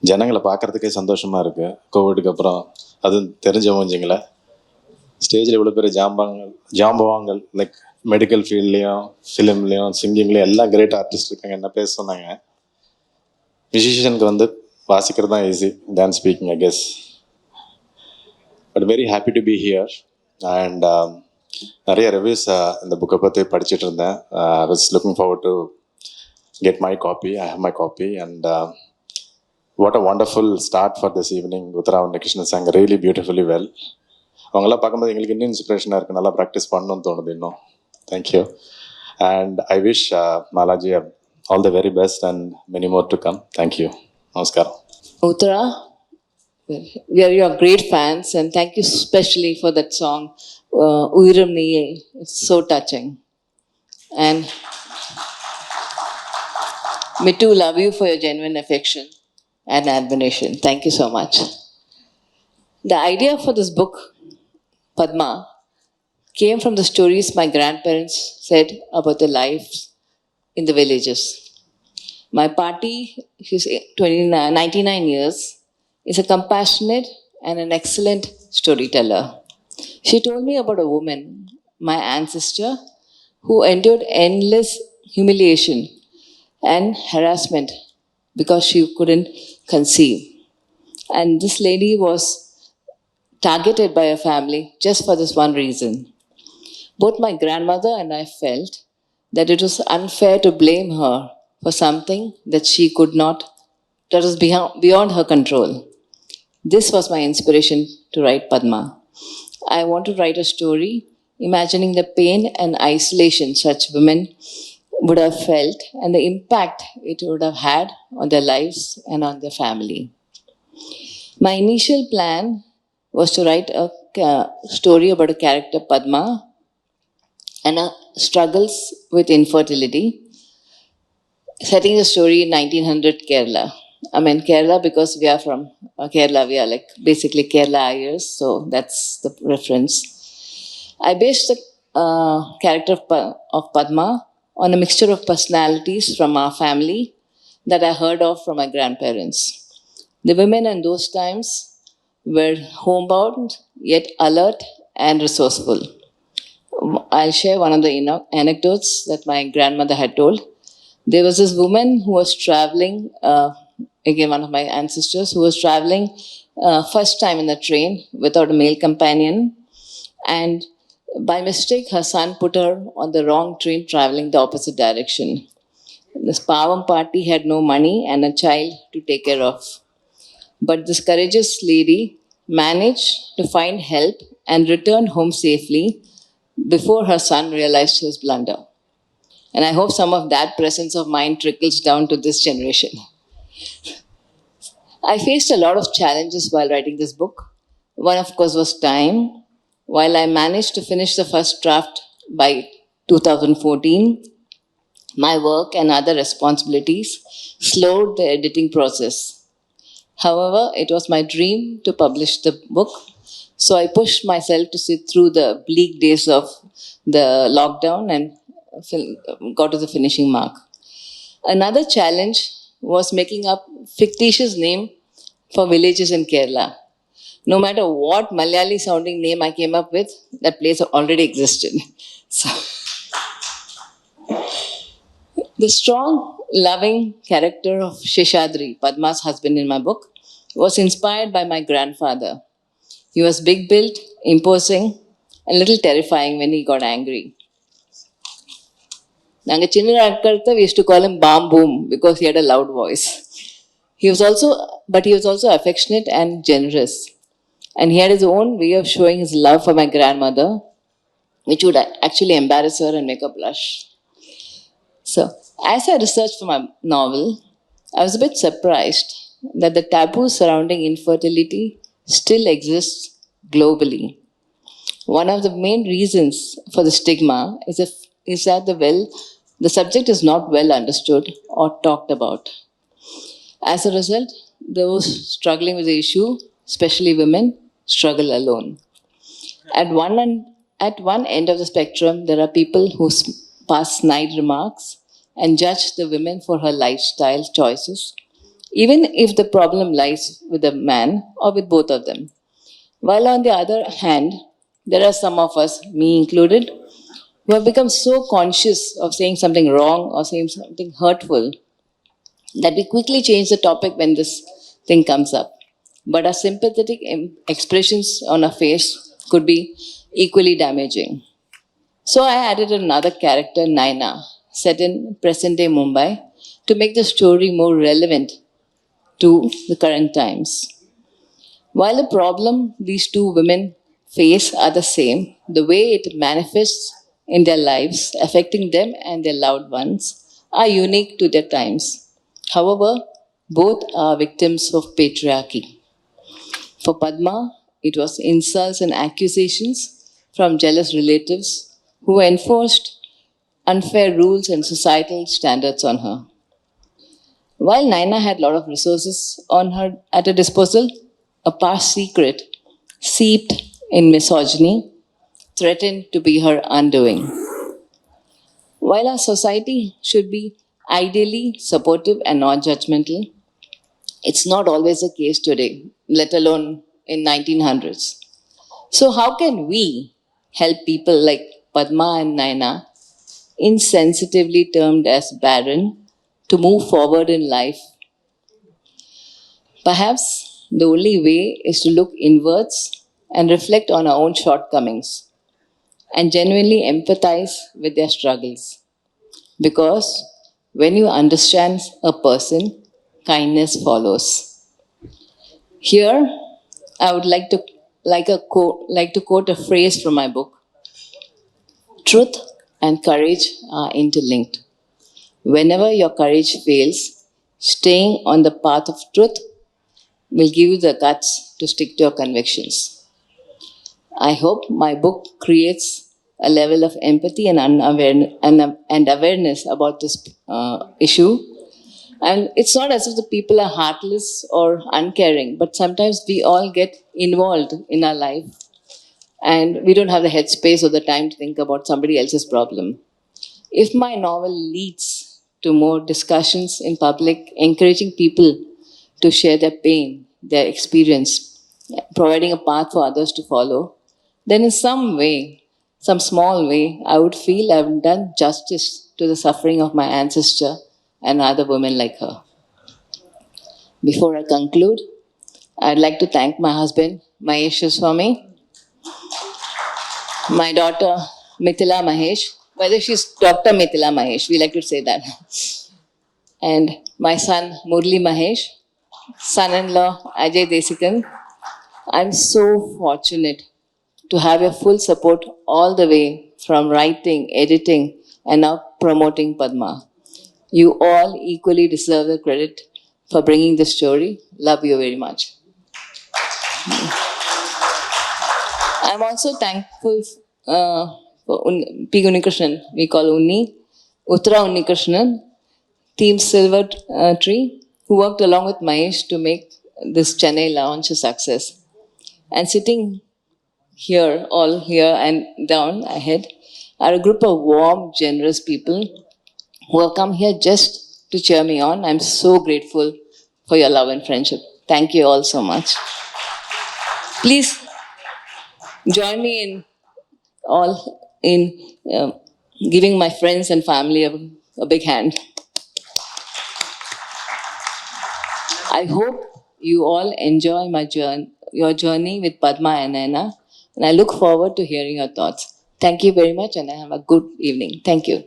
ஜனங்களை பார்க்குறதுக்கே சந்தோஷமாக இருக்குது. கோவிடுக்கு அப்புறம் அதுவும் தெரிஞ்ச மூஞ்சிங்களே ஸ்டேஜில் இவ்வளோ பெரிய ஜாம்பவாங்கள் லைக் மெடிக்கல் ஃபீல்ட்லேயும் ஃபிலிம்லேயும் சிங்கிங்லேயும் எல்லாம் கிரேட் ஆர்டிஸ்ட் இருக்காங்க. என்ன பேச சொன்னாங்க. மியூசிஷியனுக்கு வந்து வாசிக்கிறது தான் easy, dance speaking I guess. But very happy to be here. And நிறைய ரிவ்யூஸ் இந்த புக்கை பற்றி படிச்சுட்டு இருந்தேன். I was looking forward to get my copy. I have my copy, and what a wonderful start for this evening. Muthirai and Krishna sang really beautifully well. அவங்களாம் பார்க்கும்போது எங்களுக்கு இன்னும் இன்ஸ்பிரேஷனாக இருக்குது. நல்லா ப்ராக்டிஸ் பண்ணணும்னு தோணுது இன்னும். Thank you. And I wish Malaji all the very best and many more to come. Thank you. Namaskaram. Muthirai, we are your great fans, and thank you especially for that song, Uyiram Niye. It's so touching. And me too love you for your genuine affection and admiration. Thank you so much. The idea for this book, Padma, came from the stories my grandparents said about their lives in the villages. My party, who's 99 years, is a compassionate and an excellent storyteller. She told me about a woman, my ancestor, who endured endless humiliation and harassment because she couldn't conceive. And this lady was targeted by her family just for this one reason. Both my grandmother and I felt that it was unfair to blame her for something that she could not, that was beyond her control. This was my inspiration to write Padma. I want to write a story imagining the pain and isolation such women would have felt and the impact it would have had on their lives and on their family. My initial plan was to write a story about a character, Padma, and her struggles with infertility, setting the story in 1900 Kerala. I mean Kerala because we are from Kerala, we are like basically Kerala Ayers, so that's the reference. I based the character of Padma on a mixture of personalities from our family that I heard of from my grandparents. The women in those times were homebound, yet alert and resourceful. I'll share one of the anecdotes that my grandmother had told. There was this woman who was traveling, again one of my ancestors, who was traveling first time in the train without a male companion, and by mistake, her son put her on the wrong train traveling the opposite direction. This Pavam party had no money and a child to take care of. But this courageous lady managed to find help and return home safely before her son realized his blunder. And I hope some of that presence of mind trickles down to this generation. I faced a lot of challenges while writing this book. One, of course, was time. While I managed to finish the first draft by 2014, my work and other responsibilities slowed the editing process. However, it was my dream to publish the book, so I pushed myself to sit through the bleak days of the lockdown and got to the finishing mark. Another challenge was making up fictitious name for villages in Kerala. No matter what Malayali sounding name I came up with, that place already existed. So, the strong, loving character of Sheshadri, Padma's husband in my book, was inspired by my grandfather. He was big built, imposing, and a little terrifying when he got angry. We used to call him Bam Boom because he had a loud voice. He was also affectionate and generous. And he had his own way of showing his love for my grandmother, which would actually embarrass her and make her blush. So, as I researched for my novel, I was a bit surprised that the taboo surrounding infertility still exists globally. One of the main reasons for the stigma is that the subject is not well understood or talked about. As a result, those struggling with the issue, especially women, struggle alone. At one end of the spectrum, there are people who pass snide remarks and judge the women for her lifestyle choices, even if the problem lies with the man or with both of them. While on the other hand, there are some of us, me included, who have become so conscious of saying something wrong or saying something hurtful that we quickly change the topic when this thing comes up. But our sympathetic expressions on our face could be equally damaging. So I added another character, Naina, set in present day Mumbai, to make the story more relevant to the current times. While the problem these two women face are the same, the way it manifests in their lives, affecting them and their loved ones, are unique to their times. However, both are victims of patriarchy. For Padma, it was insults and accusations from jealous relatives who enforced unfair rules and societal standards on her. While Naina had a lot of resources on her at her disposal, a past secret seeped in misogyny threatened to be her undoing. While our society should be ideally supportive and non-judgmental, it's not always the case today, let alone in 1900s. So how can we help people like Padma and Naina, insensitively termed as barren, to move forward in life? Perhaps the only way is to look inwards and reflect on our own shortcomings and genuinely empathize with their struggles. Because when you understand a person, kindness follows. Here, I would like to quote a phrase from my book. Truth and courage are interlinked. Whenever your courage fails, staying on the path of truth will give you the guts to stick to your convictions. I hope my book creates a level of empathy and awareness about this issue. And it's not as if the people are heartless or uncaring, but sometimes we all get involved in our life and we don't have the headspace or the time to think about somebody else's problem. If my novel leads to more discussions in public, encouraging people to share their pain, their experience, providing a path for others to follow, then in some way, some small way, I would feel I've done justice to the suffering of my ancestor and other women like her. Before I conclude, I'd like to thank my husband, Mahesh Swami, my daughter, Mithila Mahesh, whether she's Dr. Mithila Mahesh, we like to say that, and my son, Murli Mahesh, son-in-law, Ajay Desikan. I'm so fortunate to have your full support all the way from writing, editing, and now promoting Padma. You all equally deserve the credit for bringing this story. Love you very much. I'm also thankful for P. Unnikrishnan, we call Unni, Uttara Unnikrishnan, Team Silver Tree, who worked along with Mahesh to make this Chennai launch a success. And sitting here, all here and down ahead, are a group of warm, generous people who have come here just to cheer me on. I'm so grateful for your love and friendship. Thank you all so much. Please join me in giving my friends and family a big hand. I hope you all enjoy your journey with Padma and Naina, and I look forward to hearing your thoughts. Thank you very much, and have a good evening. Thank you.